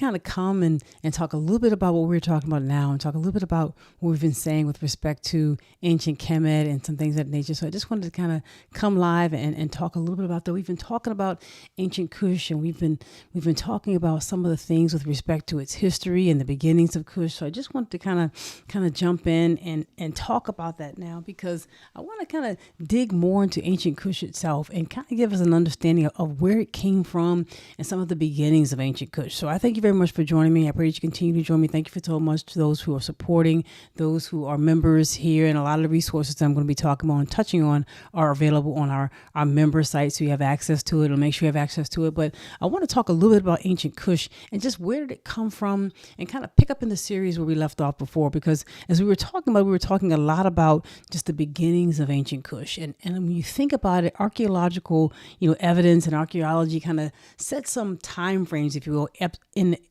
kind of come and talk a little bit about what we're talking about now, and talk a little bit about what we've been saying with respect to ancient Kemet and some things of that nature. So I just wanted to kind of come live and talk a little bit about that. We've been talking about ancient Kush, and we've been talking about some of the things with respect to its history and the beginnings of Kush. So I just wanted to kind of jump in and talk about that now, because I want to kind of dig more into ancient Kush itself and kind of give us an understanding of where it came from and some of the beginnings of ancient Kush. So I thank you very much for joining me. I pray that you continue to join me. Thank you for so much to those who are supporting, those who are members here, and a lot of the resources that I'm going to be talking about and touching on are available on our member site, so you have access to it, or make sure you have access to it. But I want to talk a little bit about ancient Kush and just where did it come from, and kind of pick up in the series where we left off before, because as we were talking a lot about just the beginnings of ancient Kush. And when you think about it, archaeological, evidence and archaeology kind of set some time frames, if you will,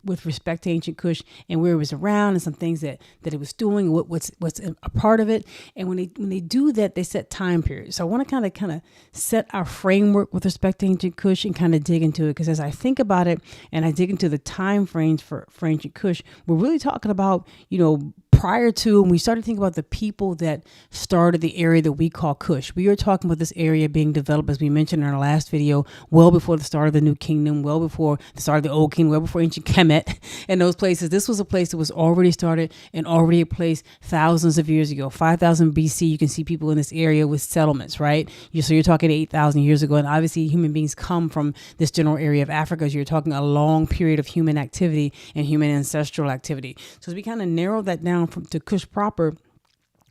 with respect to ancient Kush and where it was around, and some things that it was doing, what's a part of it. And when they do that, they set time periods. So I want to kind of set our framework with respect to ancient Kush and kind of dig into it, because as I think about it and I dig into the time frames for ancient Kush, we're really talking about, prior to, and we started thinking about the people that started the area that we call Kush. We are talking about this area being developed, as we mentioned in our last video, well before the start of the New Kingdom, well before the start of the Old Kingdom, well before ancient Kemet and those places. This was a place that was already started and already a place thousands of years ago. 5000 BC, you can see people in this area with settlements, right? So you're talking 8,000 years ago, and obviously human beings come from this general area of Africa. So you're talking a long period of human activity and human ancestral activity. So as we kind of narrow that down to Kush proper,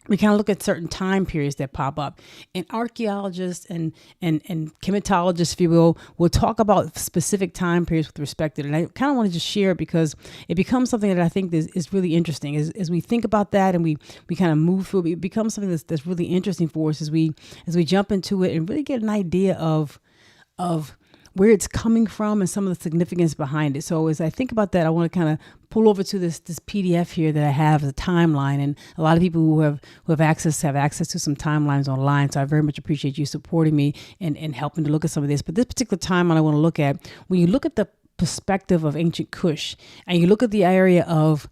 we kind of look at certain time periods that pop up, and archaeologists and chematologists, if you will talk about specific time periods with respect to it. And I kind of want to just share it because it becomes something that I think is really interesting as we think about that, and we kind of move through it. It becomes something that's really interesting for us as we jump into it and really get an idea of where it's coming from and some of the significance behind it. So as I think about that, I want to kind of pull over to this PDF here that I have, the timeline, and a lot of people who have access to some timelines online. So I very much appreciate you supporting me and helping to look at some of this. But this particular timeline I want to look at, when you look at the perspective of ancient Kush and you look at the area of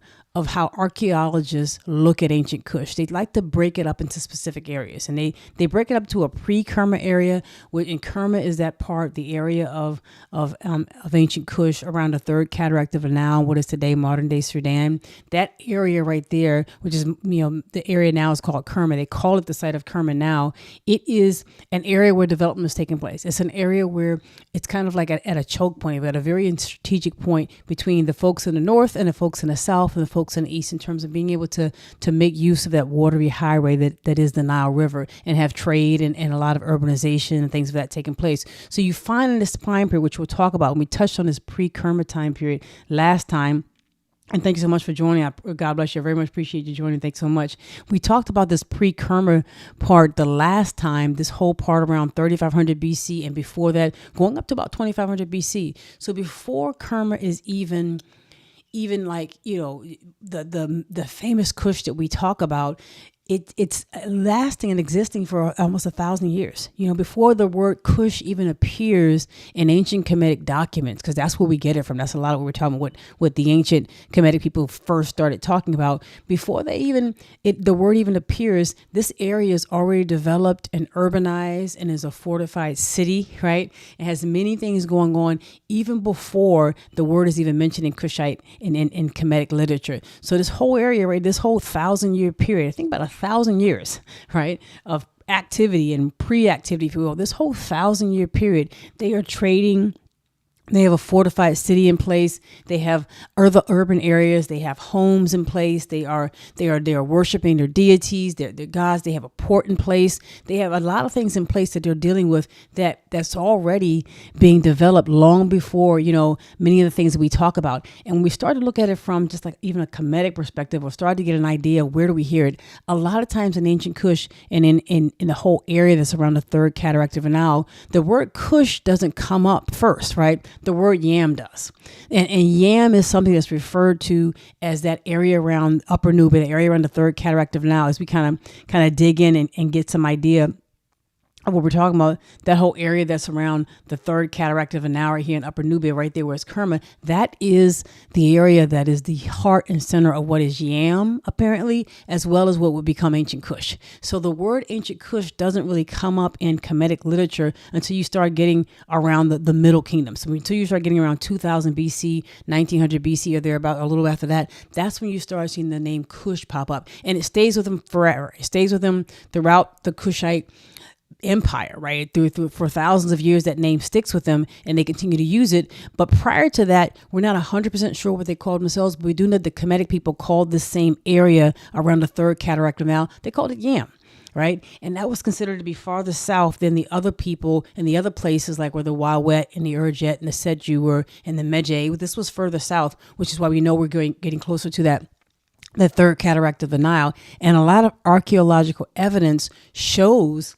how archaeologists look at ancient Kush, they like to break it up into specific areas, and they break it up to a pre-Kerma area, and Kerma is that part, the area of ancient Kush around the third cataract of the Nile, what is today modern day Sudan. That area right there, which is the area now is called Kerma. They call it the site of Kerma now. It is an area where development is taking place. It's an area where it's kind of like at a choke point, at a very strategic point between the folks in the north and the folks in the south and the folks in the east, in terms of being able to make use of that watery highway that is the Nile River, and have trade and a lot of urbanization and things of that taking place. So you find in this time period, which we'll talk about, when we touched on this pre-Kerma time period last time, and thank you so much for joining. God bless you. I very much appreciate you joining. Thanks so much. We talked about this pre-Kerma part the last time, this whole part around 3500 BC, and before that, going up to about 2500 BC. So before Kerma is even like, the famous Kush that we talk about, it's lasting and existing for almost 1,000 years, before the word Kush even appears in ancient Kemetic documents, because that's where we get it from. That's a lot of what we're talking about, what the ancient Kemetic people first started talking about. Before the word even appears, this area is already developed and urbanized and is a fortified city, right? It has many things going on even before the word is even mentioned in Kushite in Kemetic literature. So this whole area, right, this whole 1,000-year period, I think about 1,000 years, right, of activity and pre-activity, if you will, this whole 1,000-year period, they are trading. They have a fortified city in place. They have other urban areas. They have homes in place. They are worshiping their deities, their gods. They have a port in place. They have a lot of things in place that they're dealing with that's already being developed long before, many of the things that we talk about. And when we start to look at it from just like even a Kemetic perspective, or start to get an idea of where do we hear it, a lot of times in ancient Kush and in the whole area that's around the third cataract of the Nile, the word Kush doesn't come up first, right? The word Yam does. And Yam is something that's referred to as that area around Upper Nubia, the area around the third cataract of Nile, as we kind of dig in and get some idea what we're talking about, that whole area that's around the third cataract of the Nile right here in Upper Nubia, right there where it's Kerma, that is the area that is the heart and center of what is Yam, apparently, as well as what would become ancient Kush. So the word ancient Kush doesn't really come up in Kemetic literature until you start getting around the Middle Kingdom. So until you start getting around 2000 BC, 1900 BC, or thereabout, a little after that, that's when you start seeing the name Kush pop up. And it stays with them forever. It stays with them throughout the Kushite empire, right? Through for thousands of years, that name sticks with them and they continue to use it. But prior to that, we're not 100% sure what they called themselves, but we do know the Kemetic people called the same area around the third cataract of Nile, they called it Yam. Right. And that was considered to be farther south than the other people in the other places, like where the Wawet and the Urjet and the Sedju were and the Medjay. This was further south, which is why we know we're getting closer to the third cataract of the Nile. And a lot of archaeological evidence shows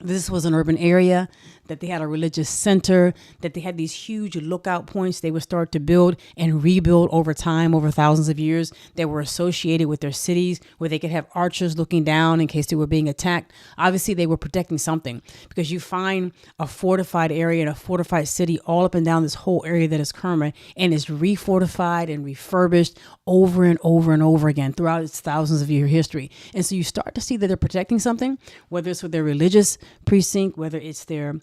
this was an urban area, that they had a religious center, that they had these huge lookout points they would start to build and rebuild over time, over thousands of years, that were associated with their cities, where they could have archers looking down in case they were being attacked. Obviously, they were protecting something, because you find a fortified area and a fortified city all up and down this whole area that is Kerma, and is refortified and refurbished over and over and over again throughout its thousands of year history. And so you start to see that they're protecting something, whether it's with their religious precinct, whether it's the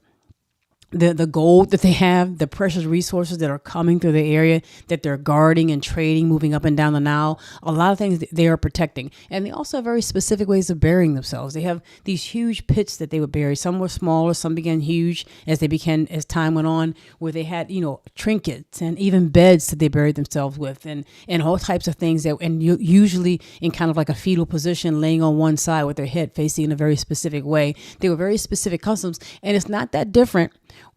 gold that they have, the precious resources that are coming through the area that they're guarding and trading, moving up and down the Nile. A lot of things that they are protecting. And they also have very specific ways of burying themselves. They have these huge pits that they would bury. Some were smaller, some began huge as time went on, where they had, trinkets and even beds that they buried themselves with, and all types of things usually in kind of like a fetal position, laying on one side with their head facing in a very specific way. They were very specific customs, and it's not that different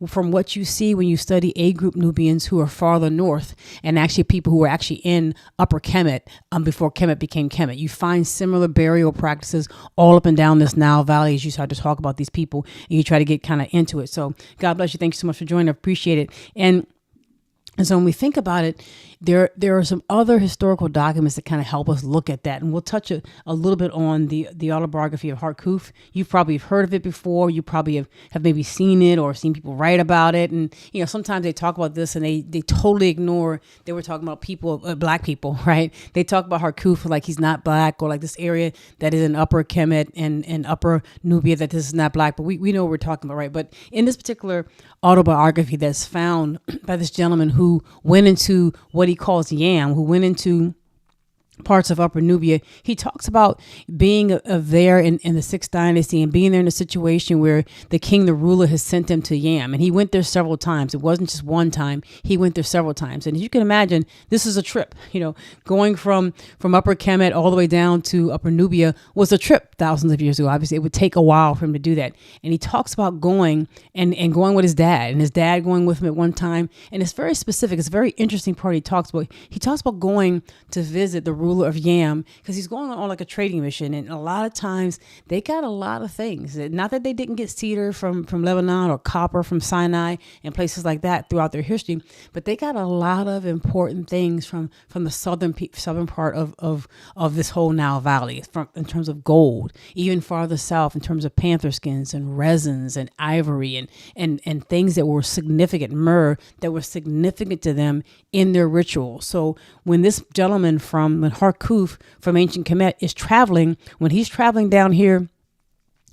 from what you see when you study A group Nubians who are farther north, and actually people who were actually in Upper Kemet before Kemet became Kemet. You find similar burial practices all up and down this Nile Valley as you start to talk about these people and you try to get kind of into it. So God bless you. Thank you so much for joining. I appreciate it. And so when we think about it, there are some other historical documents that kind of help us look at that. And we'll touch a little bit on the Autobiography of Harkhuf. You've probably heard of it before. You probably have maybe seen it or seen people write about it. And, sometimes they talk about this and they totally ignore, they were talking about people, black people, right? They talk about Harkhuf like he's not black, or like this area that is in Upper Kemet and Upper Nubia, that this is not black. But we know what we're talking about, right? But in this particular autobiography that's found by this gentleman who went into what he calls Yam, who went into parts of Upper Nubia, he talks about being there in the 6th dynasty and being there in a situation where the king, the ruler, has sent him to Yam. And he went there several times. It wasn't just one time. He went there several times. And as you can imagine, this is a trip. Going from Upper Kemet all the way down to Upper Nubia was a trip thousands of years ago. Obviously, it would take a while for him to do that. And he talks about going and going with his dad, and his dad going with him at one time. And it's very specific. It's a very interesting part he talks about. He talks about going to visit the ruler of Yam, because he's going on like a trading mission, and a lot of times they got a lot of things. Not that they didn't get cedar from Lebanon or copper from Sinai and places like that throughout their history, but they got a lot of important things from the southern part of this whole Nile Valley, in terms of gold, even farther south in terms of panther skins and resins and ivory and things that were significant, myrrh, that were significant to them in their rituals. So when this gentleman from Harkhuf from ancient Kemet is traveling, when he's traveling down here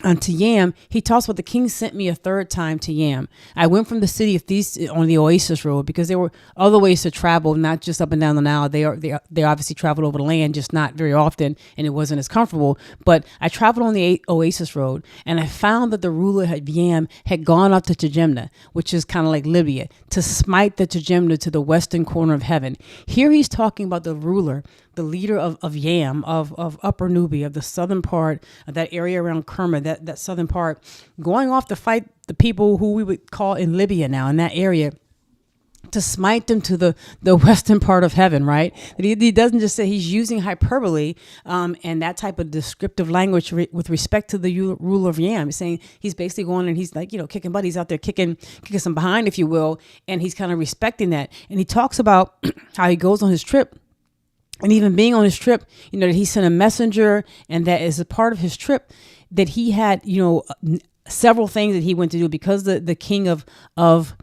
to Yam, he talks about the king sent me a third time to Yam. I went from the city of Thebes on the Oasis Road, because there were other ways to travel, not just up and down the Nile. They obviously traveled over the land, just not very often, and it wasn't as comfortable. But I traveled on the Oasis Road, and I found that the ruler of Yam had gone up to Tajemna, which is kind of like Libya, to smite the Tajemna to the western corner of heaven. Here he's talking about the ruler, the leader of Yam, of Upper Nubia, of the southern part of that area around Kerma, that southern part, going off to fight the people who we would call in Libya now, in that area, to smite them to the western part of heaven, right? He doesn't just say, he's using hyperbole and that type of descriptive language with respect to the ruler of Yam. He's saying he's basically going and he's like, kicking butt. He's out there kicking some behind, if you will, and he's kind of respecting that. And he talks about how he goes on his trip. And even being on his trip, that he sent a messenger, and that as a part of his trip, that he had, several things that he went to do because the king of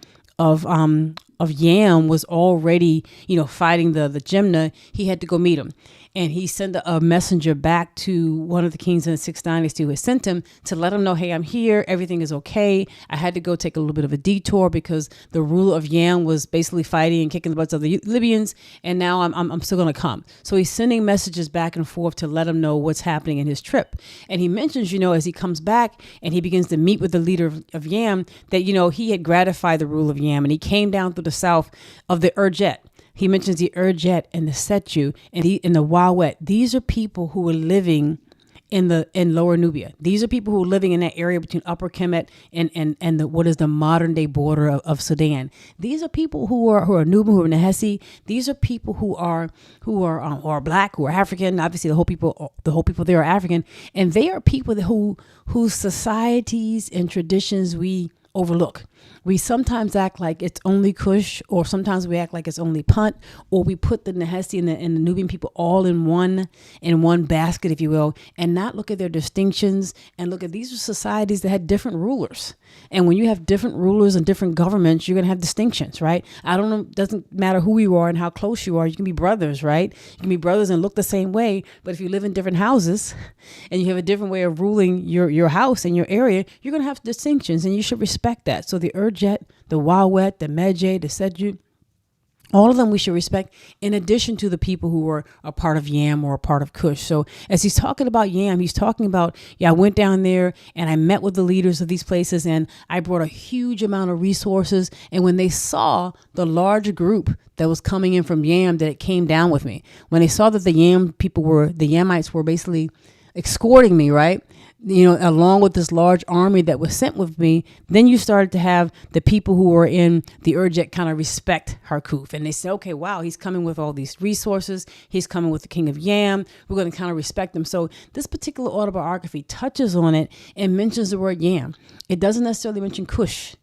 Yam was already, fighting the Jimna. He had to go meet him. And he sent a messenger back to one of the kings in the 6th dynasty who had sent him to let him know, hey, I'm here. Everything is okay. I had to go take a little bit of a detour because the ruler of Yam was basically fighting and kicking the butts of the Libyans. And now I'm still going to come. So he's sending messages back and forth to let him know what's happening in his trip. And he mentions, as he comes back and he begins to meet with the leader of Yam, that, he had gratified the ruler of Yam. And he came down through the south of the Urjet. He mentions the Urjet and the Setu and the Wawet. These are people who were living in Lower Nubia. These are people who are living in that area between Upper Kemet and what is the modern day border of Sudan. These are people who are Nubian, who are Nahesi. These are people who are black, who are African. Obviously, the whole people there are African, and they are people whose societies and traditions we overlook. We sometimes act like it's only Kush, or sometimes we act like it's only Punt, or we put the Nahesi and the Nubian people all in one basket, if you will, and not look at their distinctions and look at these are societies that had different rulers. And when you have different rulers and different governments, you're going to have distinctions, right? I don't know, it doesn't matter who you are and how close you are. You can be brothers, right? You can be brothers and look the same way, but if you live in different houses and you have a different way of ruling your house and your area, you're going to have distinctions, and you should respect that. So the Urjet, the Wawet, the Medjay, the Seju, all of them we should respect, in addition to the people who were a part of Yam or a part of Kush. So as he's talking about Yam, he's talking about, I went down there and I met with the leaders of these places, and I brought a huge amount of resources. And when they saw the large group that was coming in from Yam, that it came down with me. When they saw that the Yamites were basically escorting me, right? Along with this large army that was sent with me, then you started to have the people who were in the Urjet kind of respect Harkhuf. And they say, okay, wow, he's coming with all these resources. He's coming with the king of Yam. We're going to kind of respect him. So this particular autobiography touches on it and mentions the word Yam. It doesn't necessarily mention Kush.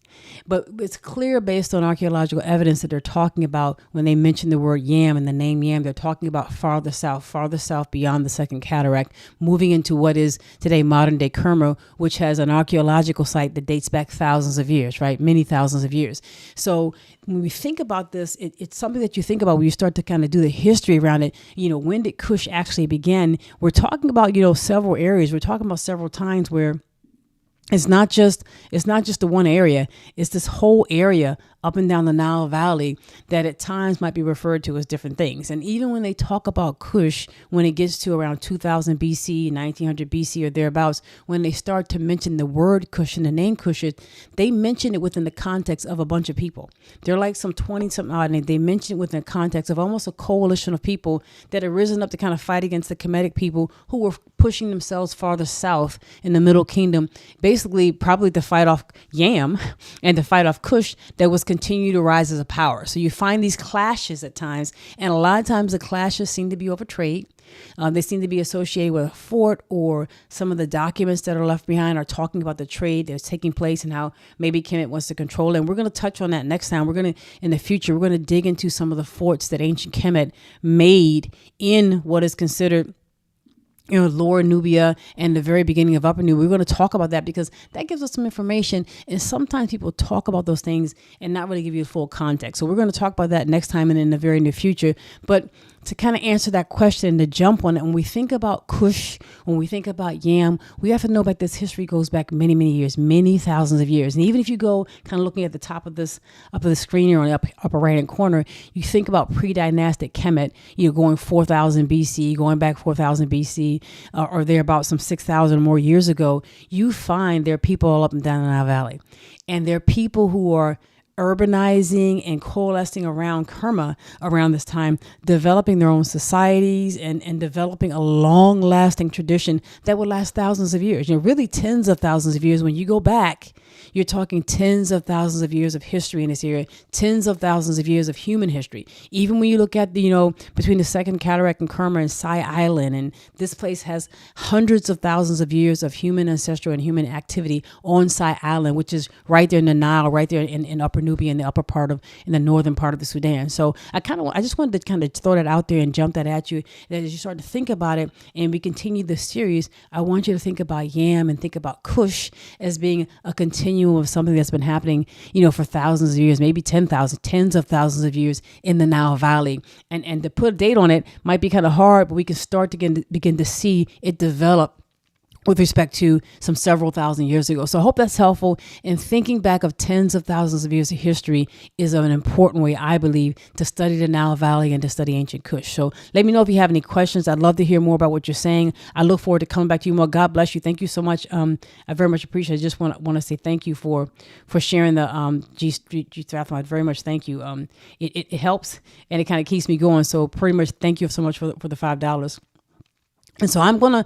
But it's clear based on archaeological evidence that they're talking about, when they mention the word Yam and the name Yam, they're talking about farther south beyond the Second Cataract, moving into what is today modern day Kerma, which has an archaeological site that dates back thousands of years, right? Many thousands of years. So when we think about this, it's something that you think about when you start to kind of do the history around it. When did Kush actually begin? We're talking about, several areas. We're talking about several times where it's not just the one area. It's this whole area up and down the Nile Valley that at times might be referred to as different things. And even when they talk about Kush, when it gets to around 2000 BC, 1900 BC or thereabouts, when they start to mention the word Kush and the name Kushite, they mention it within the context of a bunch of people. They're like some 20-something odd, and they mention it within the context of almost a coalition of people that had risen up to kind of fight against the Kemetic people who were pushing themselves farther south in the Middle Kingdom, basically probably to fight off Yam and to fight off Kush that was continue to rise as a power. So you find these clashes at times, and a lot of times the clashes seem to be over trade. They seem to be associated with a fort, or some of the documents that are left behind are talking about the trade that's taking place and how maybe Kemet wants to control it. And we're going to touch on that next time. In the future, we're going to dig into some of the forts that ancient Kemet made in what is considered Lower Nubia and the very beginning of Upper Nubia. We're going to talk about that because that gives us some information. And sometimes people talk about those things and not really give you the full context. So we're going to talk about that next time and in the very near future. But to kind of answer that question, to jump on it, when we think about Kush, when we think about Yam, we have to know that this history goes back many, many years, many thousands of years. And even if you go kind of looking at the top of the screen here on the upper right hand corner, you think about Predynastic Kemet, going 4000 BC, going back 4000 BC, or thereabouts some 6,000 or more years ago, you find there are people all up and down the Nile Valley. And there are people who are urbanizing and coalescing around Kerma around this time, developing their own societies and developing a long-lasting tradition that will last thousands of years, really tens of thousands of years. When you go back, you're talking tens of thousands of years of history in this area, tens of thousands of years of human history. Even when you look at between the Second Cataract and Kerma and Sai Island, and this place has hundreds of thousands of years of human ancestral and human activity on Sai Island, which is right there in the Nile, right there in Upper Nubia in the in the northern part of the Sudan. So I just wanted to kind of throw that out there and jump that at you. That as you start to think about it, and we continue this series, I want you to think about Yam and think about Kush as being a continuum of something that's been happening, for thousands of years, maybe 10,000, tens of thousands of years in the Nile Valley. And to put a date on it might be kind of hard, but we can start to begin to see it develop with respect to some several thousand years ago. So I hope that's helpful. And thinking back of tens of thousands of years of history is an important way, I believe, to study the Nile Valley and to study ancient Kush. So let me know if you have any questions. I'd love to hear more about what you're saying. I look forward to coming back to you more. God bless you. Thank you so much. I very much appreciate it. I just want to say thank you for sharing the G Street Triathlon. I very much thank you. It helps and it kind of keeps me going. So pretty much thank you so much for the $5. And so I'm gonna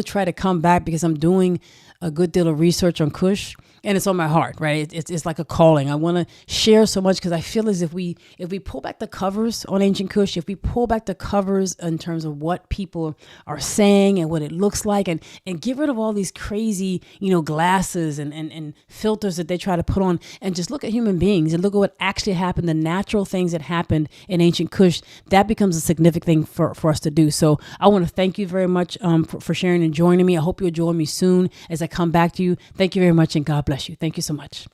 try to come back because I'm doing a good deal of research on Kush, and it's on my heart, right? It's like a calling. I want to share so much because I feel as if we pull back the covers on ancient Kush, if we pull back the covers in terms of what people are saying and what it looks like, and get rid of all these crazy, glasses and filters that they try to put on, and just look at human beings and look at what actually happened, the natural things that happened in ancient Kush, that becomes a significant thing for us to do. So I want to thank you very much for sharing and joining me. I hope you'll join me soon as I come back to you. Thank you very much, and God bless you. Thank you so much.